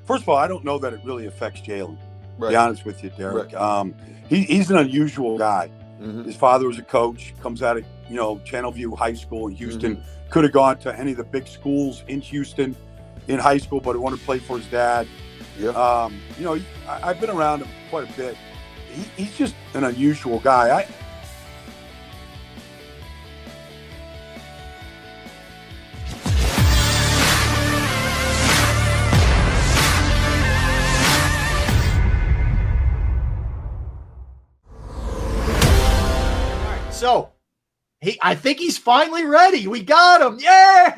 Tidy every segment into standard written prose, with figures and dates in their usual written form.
first of all, I don't know that it really affects Jalen. Right. To be honest with you, Derek. Right. He's an unusual guy. Mm-hmm. His father was a coach, comes out of, Channelview High School in Houston. Mm-hmm. Could have gone to any of the big schools in Houston in high school, but he wanted to play for his dad. Yeah. I've been around him quite a bit. He's just an unusual guy. So, I think he's finally ready. We got him. Yeah!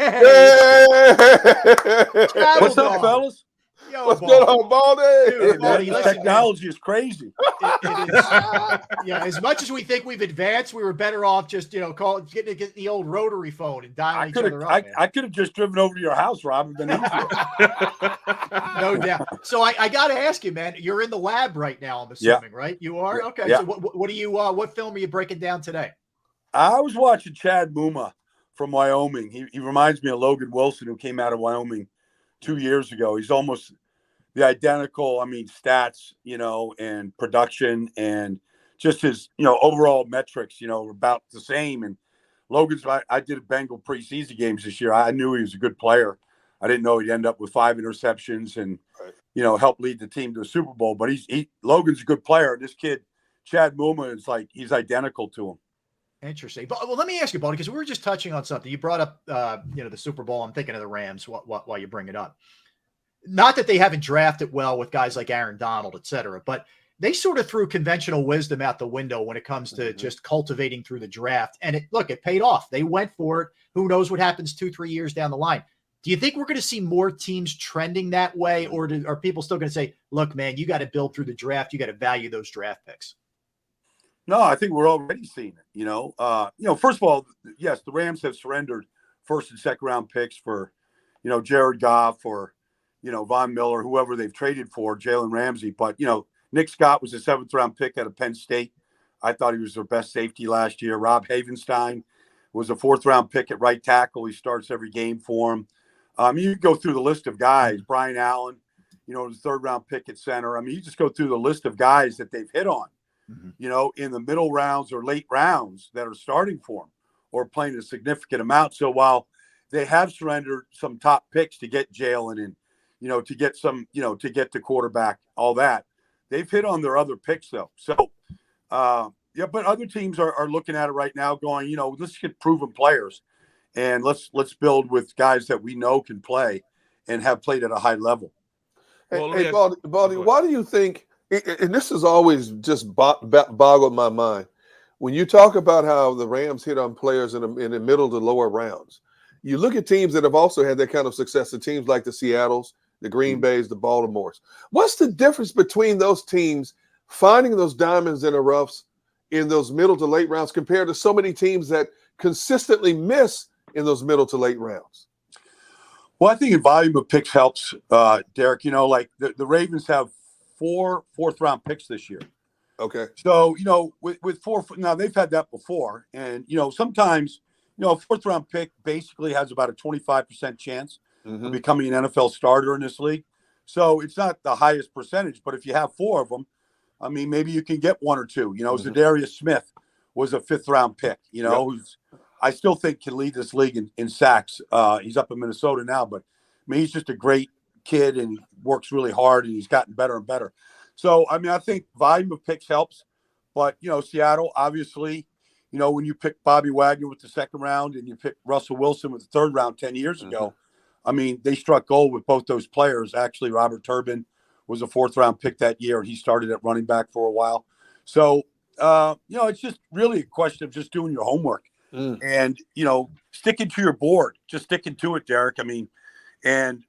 What's up, fellas? Yo, what's going on, Baldy? Dude, Baldy, listen, technology is crazy. It is. Yeah, as much as we think we've advanced, we were better off just getting the old rotary phone and dialing each other up. I could have just driven over to your house, Rob. Than No doubt. So I got to ask you, man. You're in the lab right now. I'm assuming, right? You are. Okay. Yeah. So what film are you breaking down today? I was watching Chad Mumma from Wyoming. He reminds me of Logan Wilson, who came out of Wyoming 2 years ago. He's almost the identical, stats, and production and just his, overall metrics, about the same. And Logan's, I did a Bengal preseason games this year. I knew he was a good player. I didn't know he'd end up with 5 interceptions and, help lead the team to a Super Bowl. But Logan's a good player. And this kid, Chad Mumma, is he's identical to him. Interesting. But let me ask you, Baldy, because we were just touching on something. You brought up, the Super Bowl. I'm thinking of the Rams while you bring it up. Not that they haven't drafted well with guys like Aaron Donald, et cetera, but they sort of threw conventional wisdom out the window when it comes to just cultivating through the draft. And it paid off. They went for it. Who knows what happens 2-3 years down the line? Do you think we're going to see more teams trending that way? Or are people still going to say, look, man, you got to build through the draft. You got to value those draft picks? No, I think we're already seeing it. First of all, yes, the Rams have surrendered first and second round picks for, Jared Goff or, Von Miller, whoever they've traded for, Jalen Ramsey. But, Nick Scott was a 7th round pick out of Penn State. I thought he was their best safety last year. Rob Havenstein was a 4th round pick at right tackle. He starts every game for him. You go through the list of guys. Brian Allen, the 3rd round pick at center. You just go through the list of guys that they've hit on. In the middle rounds or late rounds that are starting for them or playing a significant amount. So while they have surrendered some top picks to get Jalen and, to get some, to get the quarterback, all that, they've hit on their other picks though. So, but other teams are looking at it right now going, let's get proven players and let's build with guys that we know can play and have played at a high level. Hey, Baldy, why do you think, and this has always just boggled my mind, when you talk about how the Rams hit on players in the middle to lower rounds, you look at teams that have also had that kind of success, the teams like the Seattles, the Green Bays, the Baltimores. What's the difference between those teams finding those diamonds in the roughs in those middle to late rounds compared to so many teams that consistently miss in those middle to late rounds? Well, I think the volume of picks helps, Derek. Like the Ravens have 4 4th-round picks this year. Okay. So, with 4, now they've had that before. And, sometimes, a 4th-round pick basically has about a 25% chance of becoming an NFL starter in this league. So it's not the highest percentage, but if you have 4 of them, maybe you can get 1 or 2. Zadarius Smith was a 5th-round pick, who's I still think can lead this league in sacks. He's up in Minnesota now, but he's just a great kid and works really hard and he's gotten better and better. So, I think volume of picks helps, but, Seattle, obviously, when you pick Bobby Wagner with the 2nd round and you pick Russell Wilson with the 3rd round 10 years ago, they struck gold with both those players. Actually, Robert Turbin was a 4th round pick that year and he started at running back for a while. So, it's just really a question of just doing your homework and, sticking to your board, just sticking to it, Derek. And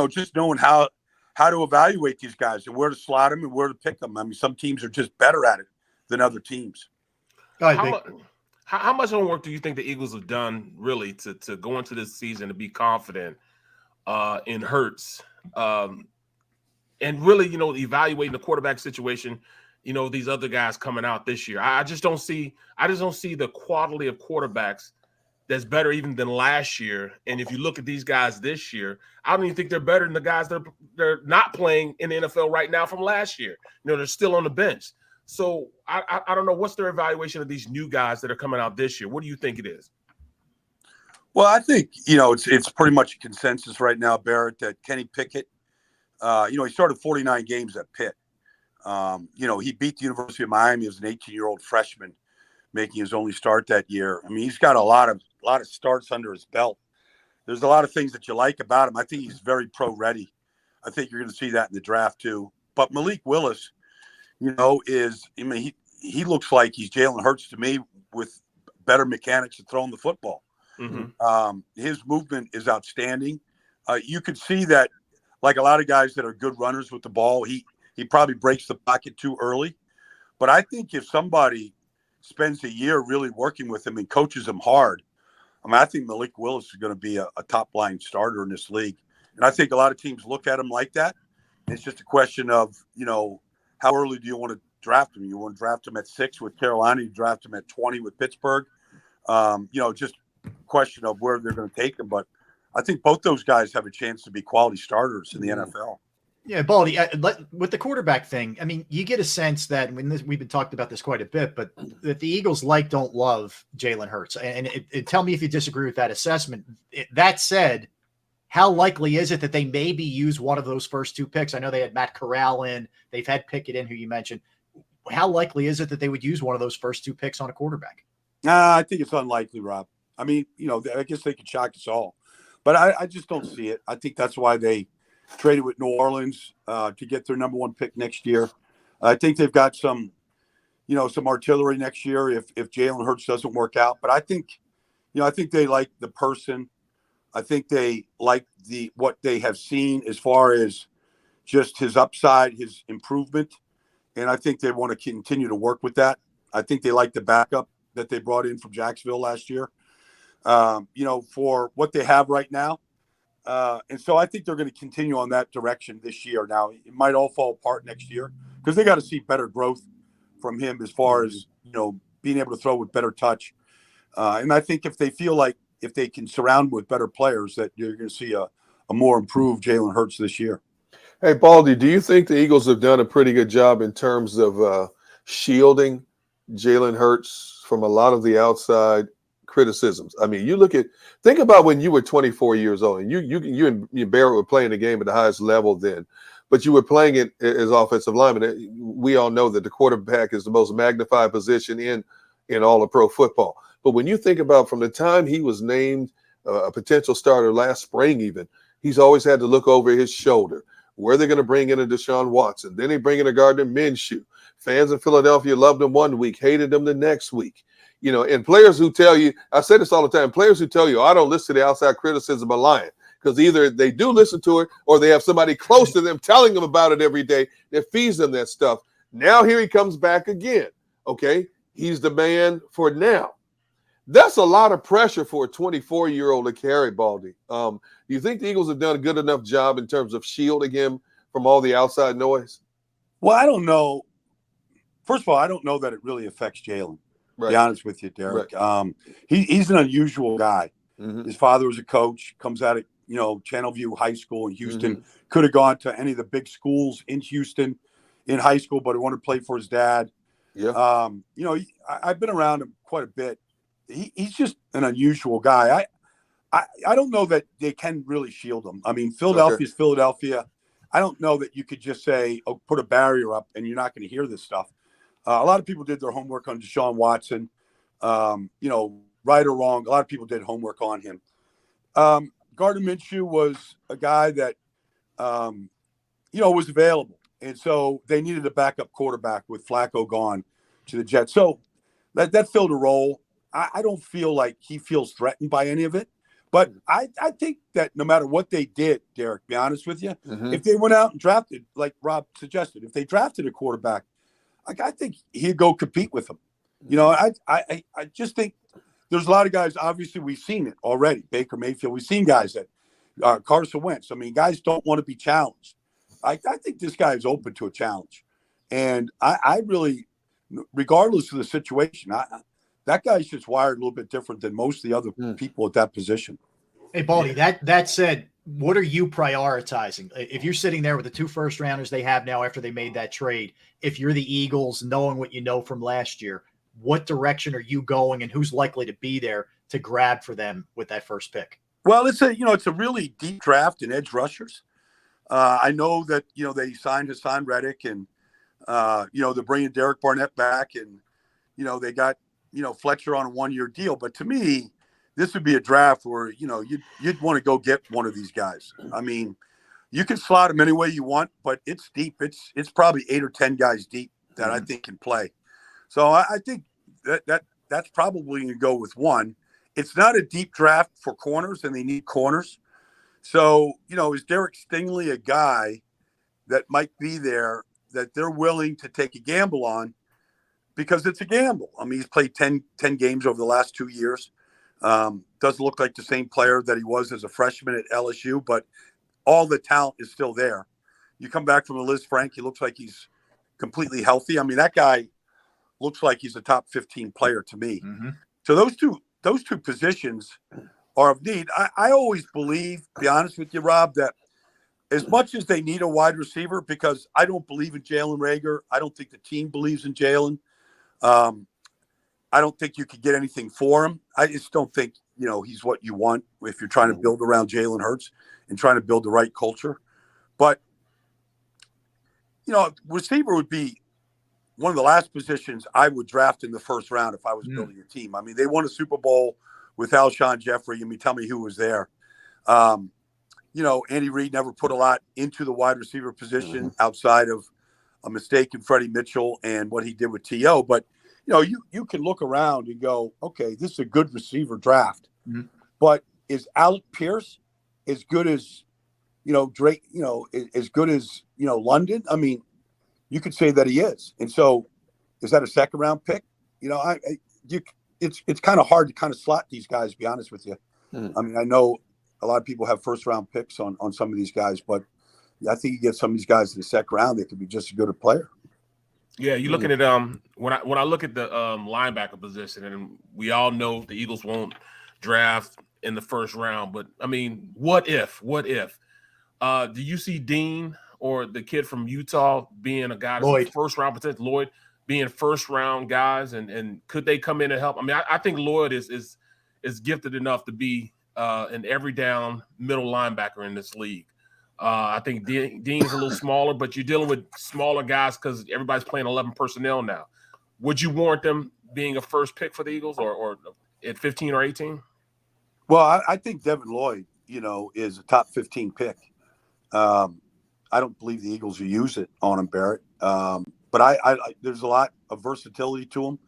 just knowing how to evaluate these guys and where to slot them and where to pick them. Some teams are just better at it than other teams. How much homework do you think the Eagles have done really to go into this season to be confident in Hurts and really, evaluating the quarterback situation, these other guys coming out this year? I just don't see the quality of quarterbacks that's better even than last year. And if you look at these guys this year, I don't even think they're better than the guys that they're not playing in the NFL right now from last year. They're still on the bench. So I don't know what's their evaluation of these new guys that are coming out this year. What do you think it is? Well, I think it's pretty much a consensus right now, Barrett, that Kenny Pickett. He started 49 games at Pitt. He beat the University of Miami as an 18-year-old freshman, making his only start that year. I mean, he's got a lot of starts under his belt. There's a lot of things that you like about him. I think he's very pro-ready. I think you're going to see that in the draft too. But Malik Willis, he looks like he's Jalen Hurts to me with better mechanics of throwing the football. Mm-hmm. His movement is outstanding. You could see that, like a lot of guys that are good runners with the ball, he probably breaks the pocket too early. But I think if somebody spends a year really working with him and coaches him hard, I think Malik Willis is going to be a top-line starter in this league. And I think a lot of teams look at him like that. It's just a question of, how early do you want to draft him? You want to draft him at 6 with Carolina, you draft him at 20 with Pittsburgh. Just a question of where they're going to take him. But I think both those guys have a chance to be quality starters in the NFL. Yeah, Baldy, with the quarterback thing, you get a sense that we've been talking about this quite a bit, but that the Eagles don't love Jalen Hurts. And tell me if you disagree with that assessment. That said, how likely is it that they maybe use one of those first 2 picks? I know they had Matt Corral in, they've had Pickett in, who you mentioned. How likely is it that they would use one of those first 2 picks on a quarterback? I think it's unlikely, Rob. I guess they could shock us all, but I just don't see it. I think that's why they traded with New Orleans to get their number 1 pick next year. I think they've got some artillery next year if Jalen Hurts doesn't work out. But I think they like the person. I think they like what they have seen as far as just his upside, his improvement. And I think they want to continue to work with that. I think they like the backup that they brought in from Jacksonville last year, for what they have right now. And so I think they're going to continue on that direction this year. Now, it might all fall apart next year because they got to see better growth from him as far as, being able to throw with better touch. And I think if they feel like if they can surround with better players, that you're going to see a more improved Jalen Hurts this year. Hey, Baldy, do you think the Eagles have done a pretty good job in terms of shielding Jalen Hurts from a lot of the outside criticisms? Think about when you were 24 years old and you and Barrett were playing the game at the highest level then, but you were playing it as offensive lineman. We all know that the quarterback is the most magnified position in all of pro football. But when you think about from the time he was named a potential starter last spring, even, he's always had to look over his shoulder. Where they're going to bring in a Deshaun Watson. Then they bring in a Gardner Minshew. Fans in Philadelphia loved him one week, hated him the next week. And players who tell you, I say this all the time, players who tell you, I don't listen to the outside criticism are lying, because either they do listen to it or they have somebody close to them telling them about it every day that feeds them that stuff. Now here he comes back again. Okay, he's the man for now. That's a lot of pressure for a 24-year-old to carry, Baldy. Do you think the Eagles have done a good enough job in terms of shielding him from all the outside noise? Well, I don't know. First of all, I don't know that it really affects Jalen. Right. To be honest with you, Derek. Right. He's an unusual guy. Mm-hmm. His father was a coach, comes out of Channelview High School in Houston. Mm-hmm. Could have gone to any of the big schools in Houston in high school, but he wanted to play for his dad. Yeah. I've been around him quite a bit. He's just an unusual guy. I don't know that they can really shield him. Philadelphia's Philadelphia. I don't know that you could just say, put a barrier up and you're not going to hear this stuff. A lot of people did their homework on Deshaun Watson. Right or wrong, a lot of people did homework on him. Gardner Minshew was a guy that, was available. And so they needed a backup quarterback with Flacco gone to the Jets. So that filled a role. I don't feel like he feels threatened by any of it. But I think that no matter what they did, Derek, to be honest with you, if they went out and drafted, like Rob suggested, if they drafted a quarterback, I think he'd go compete with them. I just think there's a lot of guys, obviously we've seen it already. Baker Mayfield, we've seen guys that Carson Wentz. Guys don't want to be challenged. I think this guy is open to a challenge. And I really, regardless of the situation, that guy's just wired a little bit different than most of the other people at that position. Hey, Baldy, that said, what are you prioritizing? If you're sitting there with the 2 first rounders they have now after they made that trade, if you're the Eagles, knowing what you know from last year, what direction are you going and who's likely to be there to grab for them with that first pick? Well, it's a really deep draft in edge rushers. I know that, they signed Hassan Reddick and, they're bringing Derek Barnett back and, they got, Fletcher on a 1-year deal. But to me, this would be a draft where, you'd want to go get one of these guys. I mean, you can slot them any way you want, but it's deep. It's probably 8 or 10 guys deep that I think can play. So I think that's probably going to go with one. It's not a deep draft for corners, and they need corners. So, is Derek Stingley a guy that might be there that they're willing to take a gamble on because it's a gamble? I mean, he's played 10 games over the last 2 years. Doesn't look like the same player that he was as a freshman at LSU, but all the talent is still there. You come back from Liz Frank, he looks like he's completely healthy. I mean, that guy looks like he's a top 15 player to me. Mm-hmm. So those two positions are of need. I always believe, to be honest with you, Rob, that as much as they need a wide receiver, because I don't believe in Jalen Reagor, I don't think the team believes in Jalen. I don't think you could get anything for him. I just don't think, he's what you want if you're trying to build around Jalen Hurts and trying to build the right culture. But, receiver would be one of the last positions I would draft in the first round if I was building a team. I mean, they won a Super Bowl with Alshon Jeffrey. I mean, tell me who was there. Andy Reid never put a lot into the wide receiver position outside of a mistake in Freddie Mitchell and what he did with T.O. But, you can look around and go, okay, this is a good receiver draft. Mm-hmm. But is Alec Pierce as good as, Drake, as good as, London? I mean, you could say that he is. And so is that a second round pick? It's kind of hard to kind of slot these guys, to be honest with you. I mean, I know a lot of people have first round picks on some of these guys, but I think you get some of these guys in the second round, they could be just as good a player. Yeah, you're looking at when I look at the linebacker position, and we all know the Eagles won't draft in the first round, but I mean, what if? Do you see Dean or the kid from Utah being a guy that's first round potential? Lloyd being first round guys, and could they come in and help? I mean, I think Lloyd is gifted enough to be an every down middle linebacker in this league. I think Dean's a little smaller, but you're dealing with smaller guys because everybody's playing 11 personnel now. Would you warrant them being a first pick for the Eagles or at 15 or 18? Well, I think Devin Lloyd, is a top 15 pick. I don't believe the Eagles will use it on him, Barrett. But I there's a lot of versatility to him.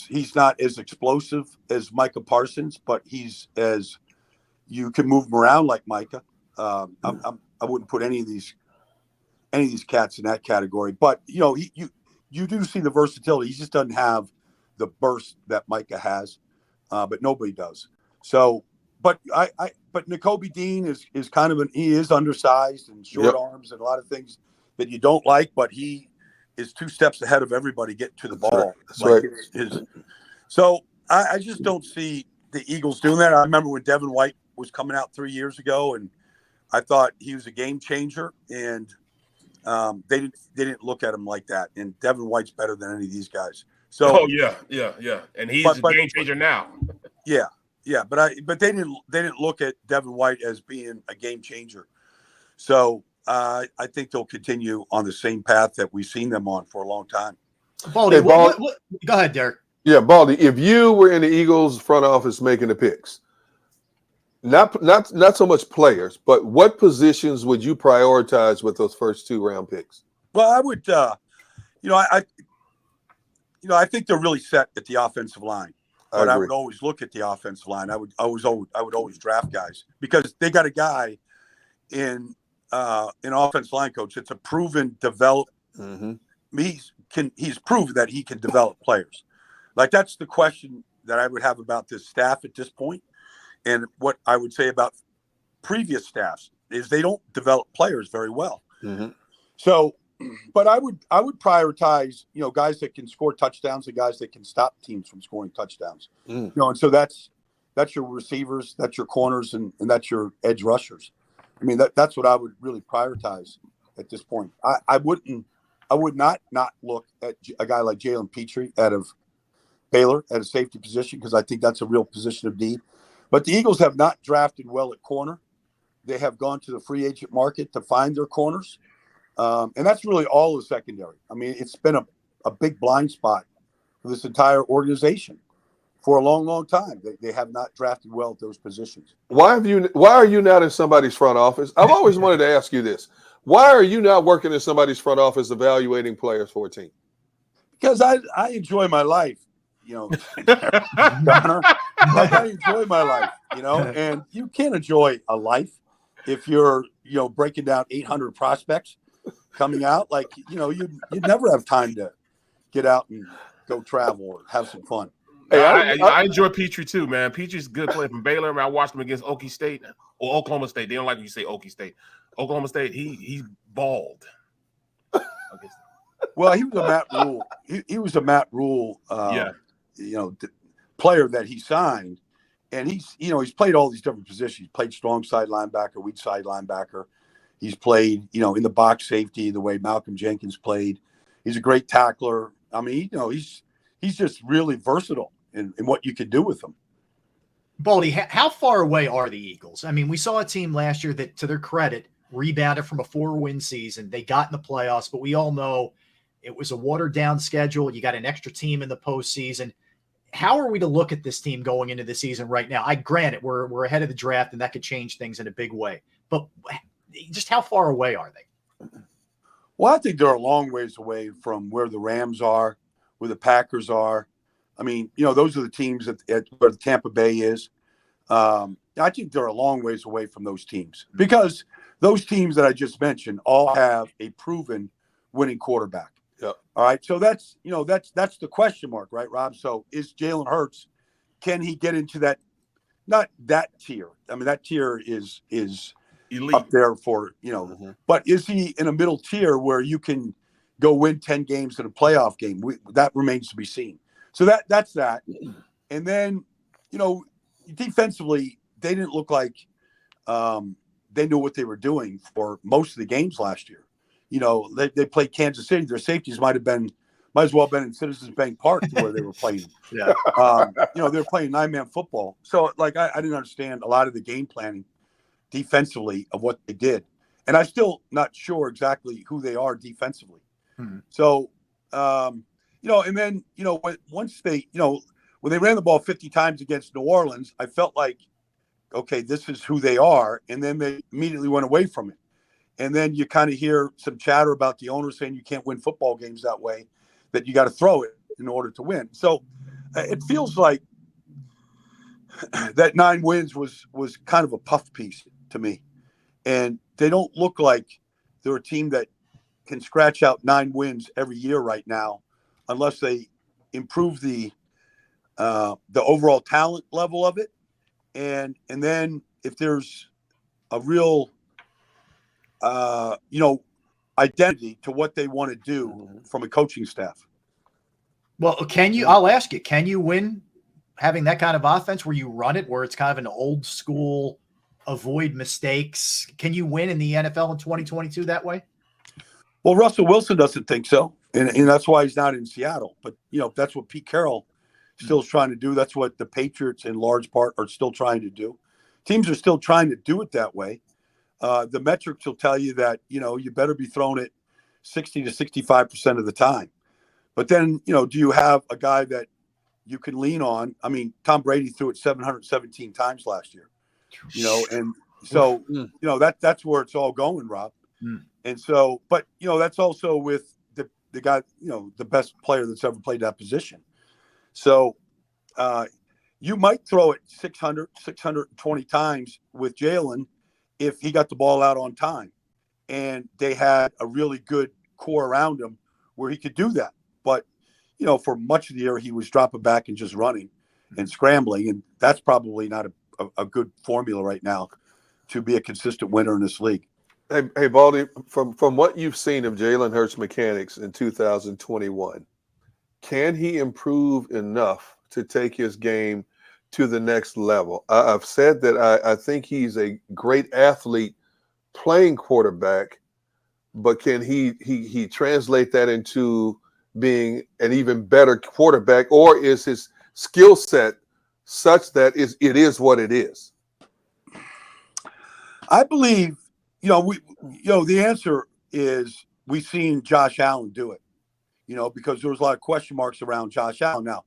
He's not as explosive as Micah Parsons, but he's as you can move him around like Micah. I wouldn't put any of these cats in that category, but you do see the versatility. He just doesn't have the burst that Micah has, but nobody does. So, but Nakobe Dean is kind of he is undersized and short arms and a lot of things that you don't like, but he is 2 steps ahead of everybody getting to the ball. That's right. So I just don't see the Eagles doing that. I remember when Devin White was coming out 3 years ago, and I thought he was a game changer, and they didn't look at him like that. And Devin White's better than any of these guys. So yeah, and he's a game changer now. Yeah, but they didn't look at Devin White as being a game changer. So I think they'll continue on the same path that we've seen them on for a long time. Baldy, go ahead, Derek. Yeah, Baldy, if you were in the Eagles front office making the picks, not so much players, but what positions would you prioritize with those first 2 round picks? Well, I would, I think they're really set at the offensive line. But I would always look at the offensive line. I would always draft guys because they got a guy in offensive line coach. It's a proven develop. Mm-hmm. He's proven that he can develop players. Like that's the question that I would have about this staff at this point. And what I would say about previous staffs is they don't develop players very well. Mm-hmm. So, but I would prioritize, guys that can score touchdowns and guys that can stop teams from scoring touchdowns. And so that's that's your receivers, that's your corners, and that's your edge rushers. I mean, that's what I would really prioritize at this point. I would not look at a guy like Jalen Petrie out of Baylor at a safety position, because I think that's a real position of need. But the Eagles have not drafted well at corner. They have gone to the free agent market to find their corners. And that's really all the secondary. I mean, it's been a big blind spot for this entire organization for a long, long time. They have not drafted well at those positions. Why are you not in somebody's front office? I've always wanted to ask you this. Why are you not working in somebody's front office evaluating players for a team? Because I enjoy my life, Donner. Like, I enjoy my life, and you can't enjoy a life if you're, breaking down 800 prospects coming out. Like, you'd never have time to get out and go travel or have some fun. Hey, I enjoy Petrie too, man. Petrie's a good player from Baylor. I watched him against Okie State or Oklahoma State. They don't like when you say Okie State. Oklahoma State, he's bald. Well, he was a Matt Rule. He was a Matt Rule, player that he signed, and he's played all these different positions. He's played strong side linebacker, weak side linebacker. He's played, in the box safety the way Malcolm Jenkins played. He's a great tackler. I mean, he's just really versatile in what you could do with him. Baldy, how far away are the Eagles? I mean, we saw a team last year that, to their credit, rebounded from a 4-win season. They got in the playoffs, but we all know it was a watered-down schedule. You got an extra team in the postseason. How are we to look at this team going into the season right now? I grant it, we're ahead of the draft, and that could change things in a big way. But just how far away are they? Well, I think they're a long ways away from where the Rams are, where the Packers are. I mean, those are the teams at where the Tampa Bay is. I think they're a long ways away from those teams, because those teams that I just mentioned all have a proven winning quarterback. Yep. All right. So that's the question mark, right, Rob? So is Jalen Hurts, can he get into that, not that tier? I mean, that tier is elite up there for, but is he in a middle tier where you can go win 10 games in a playoff game? That remains to be seen. So that's that. And then, defensively, they didn't look like they knew what they were doing for most of the games last year. They played Kansas City. Their safeties might as well have been in Citizens Bank Park where they were playing. Yeah. They were playing 9-man football. So, I didn't understand a lot of the game planning defensively of what they did. And I'm still not sure exactly who they are defensively. So, and then, once they, when they ran the ball 50 times against New Orleans, I felt like, okay, this is who they are. And then they immediately went away from it. And then you kind of hear some chatter about the owner saying you can't win football games that way, that you got to throw it in order to win. So it feels like that 9 wins was kind of a puff piece to me. And they don't look like they're a team that can scratch out 9 wins every year right now, unless they improve the overall talent level of it. And then if there's a real identity to what they want to do from a coaching staff. Well, I'll ask you, can you win having that kind of offense where you run it, where it's kind of an old school, avoid mistakes? Can you win in the NFL in 2022 that way? Well, Russell Wilson doesn't think so. And that's why he's not in Seattle. But, that's what Pete Carroll still is trying to do. That's what the Patriots in large part are still trying to do. Teams are still trying to do it that way. The metrics will tell you that, you better be throwing it 60 to 65% of the time. But then, do you have a guy that you can lean on? I mean, Tom Brady threw it 717 times last year, and so, that's where it's all going, Rob. And so, but, that's also with the guy, the best player that's ever played that position. So you might throw it 600, 620 times with Jalen if he got the ball out on time and they had a really good core around him where he could do that. But, for much of the year, he was dropping back and just running and scrambling. And that's probably not a good formula right now to be a consistent winner in this league. Hey, Baldy, from what you've seen of Jalen Hurts' mechanics in 2021, can he improve enough to take his game to the next level. I've said that I think he's a great athlete playing quarterback, but can he translate that into being an even better quarterback, or is his skill set such that it is what it is? I believe, the answer is we've seen Josh Allen do it, because there was a lot of question marks around Josh Allen. Now,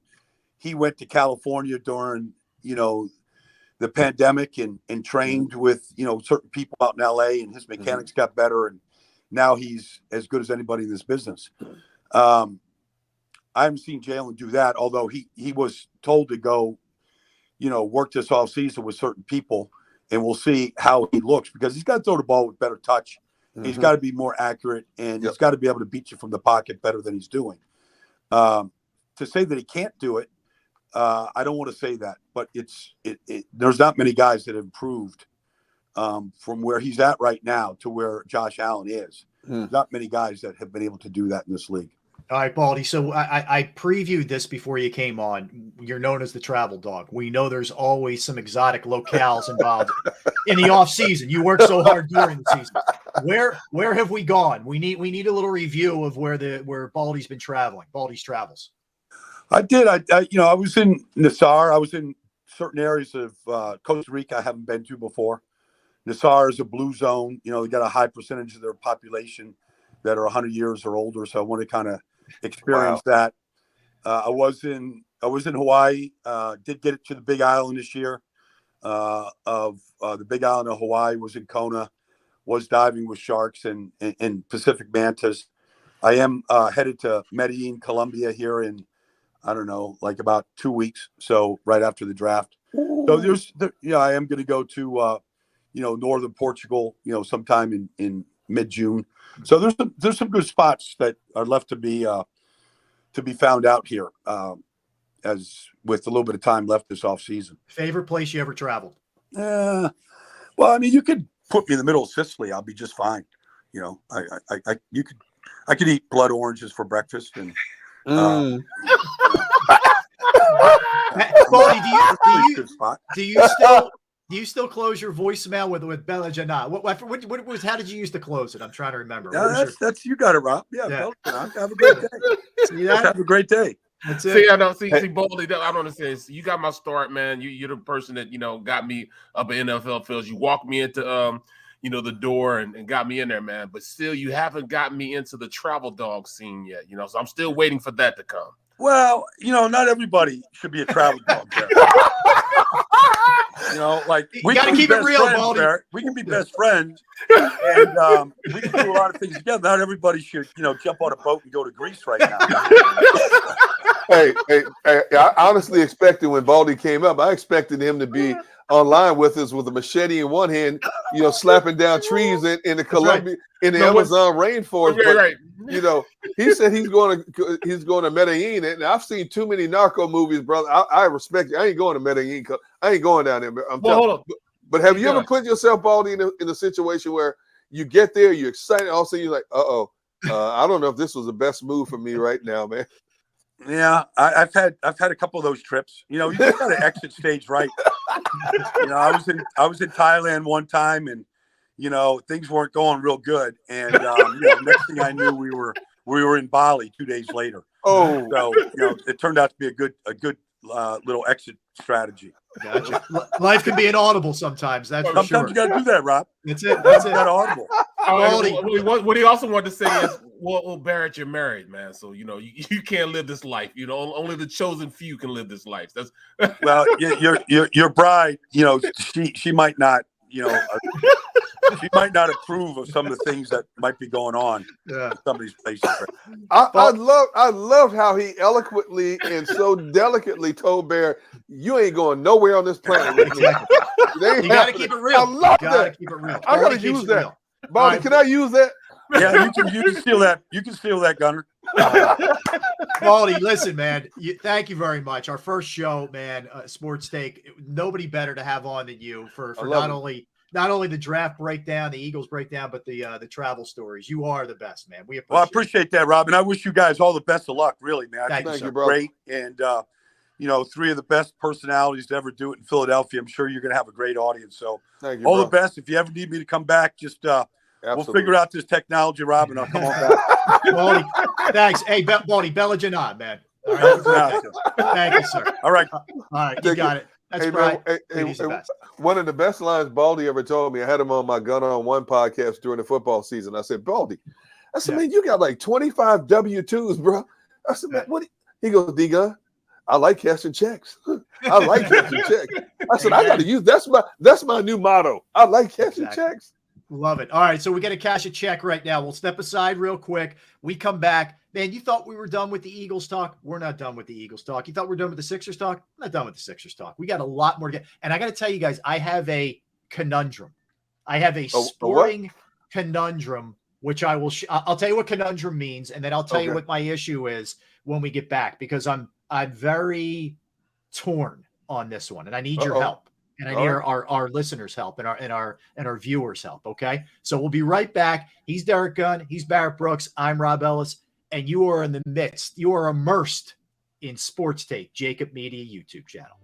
he went to California during, the pandemic and trained with, certain people out in LA, and his mechanics got better. And now he's as good as anybody in this business. I haven't seen Jalen do that, although he was told to go, work this offseason with certain people, and we'll see how he looks, because he's got to throw the ball with better touch. He's got to be more accurate, and he's got to be able to beat you from the pocket better than he's doing. To say that he can't do it, I don't want to say that, but there's not many guys that have improved from where he's at right now to where Josh Allen is. Not many guys that have been able to do that in this league. All right, Baldy. So I previewed this before you came on. You're known as the travel dog. We know there's always some exotic locales involved in the off season. You work so hard during the season. Where have we gone? We need a little review of where Baldy's been traveling. Baldy's travels. I did. I was in Nassau. I was in certain areas of Costa Rica I haven't been to before. Nassau is a blue zone. They got a high percentage of their population that are 100 years or older. So I want to kind of experience that. I was in Hawaii. Did get it to the Big Island this year. The Big Island of Hawaii, was in Kona. Was diving with sharks and Pacific mantas. I am headed to Medellin, Colombia here in, I don't know, like about 2 weeks. So right after the draft. So I am going to go to northern Portugal, sometime in mid-June. So there's some good spots that are left to be found out here, as with a little bit of time left this off season. Favorite place you ever traveled? Well, I mean, you could put me in the middle of Sicily. I'll be just fine. I could eat blood oranges for breakfast and. Baldy, do you still close your voicemail with Bella Janat? What was? How did you used to close it? I'm trying to remember. That's you got it, Rob. Yeah. Have a great day. See that? Have a great day. That's it. See, Baldy, I don't understand. So you got my start, man. You're the person that got me up in NFL fields. You walked me into the door and got me in there, man. But still, you haven't got me into the travel dog scene yet. So I'm still waiting for that to come. Well, not everybody should be a travel dog. We got to keep it real, Baldy. We can be best friends, and we can do a lot of things together. Not everybody should, jump on a boat and go to Greece right now. Hey, I honestly expected when Baldy came up, I expected him to be online with us with a machete in one hand, slapping down trees in the Colombia, in the Amazon rainforest. Right. He said he's going to Medellin, and I've seen too many narco movies, brother. I respect you. I ain't going to Medellin. I ain't going down there. Hold on. But have you ever put yourself, Baldy, in a situation where you get there, you're excited, all of a sudden you're like, I don't know if this was the best move for me right now, man. Yeah, I've had a couple of those trips. You just got to exit stage right. I was in Thailand one time, and things weren't going real good. And next thing I knew, we were in Bali 2 days later. Oh, so it turned out to be a good little exit strategy. Gotcha. Life can be inaudible sometimes. Sometimes you got to do that, Rob. That's it. That's it. Not audible. What he also wanted to say is, well, Barrett, you're married, man. So you can't live this life. Only the chosen few can live this life. That's well, your bride. She might not. She might not approve of some of the things that might be going on in some of these places. I loved how he eloquently and so delicately told Bear, "You ain't going nowhere on this planet with me." You got to keep it real. I love that. Keep it real. I got to use that. Baldy, can I use that? Yeah, you can steal that. You can steal that, Gunner. Baldy, listen, man. Thank you very much. Our first show, man, Sports Take. Nobody better to have on than you for not only the draft breakdown, the Eagles breakdown, but the travel stories. You are the best, man. I appreciate that, Rob, and I wish you guys all the best of luck. Really, man. Thank you, you're great, and three of the best personalities to ever do it in Philadelphia. I'm sure you're going to have a great audience. So thank you, all bro. the best. If you ever need me to come back, just we'll figure out this technology, Rob, and I'll come on back. Baldy, thanks. Hey, Baldy, Bellinger, man. All right. Thank you, sir. All right. All right. You got it. That's right. One of the best lines Baldy ever told me, I had him on my Gun on One podcast during the football season. I said, Baldy, man, you got like 25 W-2s, bro. I said, man, what? He goes, D-Gun, I like cashing checks. I like cashing checks. I said, I got to use, that's my new motto. I like cashing checks. Love it. All right, so we got to cash a check right now. We'll step aside real quick. We come back. Man, you thought we were done with the Eagles talk? We're not done with the Eagles talk. You thought we're done with the Sixers talk? We're not done with the Sixers talk. We got a lot more to get. And I got to tell you guys, I have a conundrum. I have a sporting conundrum, which I will I'll tell you what conundrum means, and then I'll tell you what my issue is when we get back, because I'm very torn on this one, and I need your help. And I need our listeners' help and our viewers' help. Okay. So we'll be right back. He's Derek Gunn. He's Barrett Brooks. I'm Rob Ellis. And you are in the midst. You are immersed in Sports Take, JAKIB Media YouTube channel.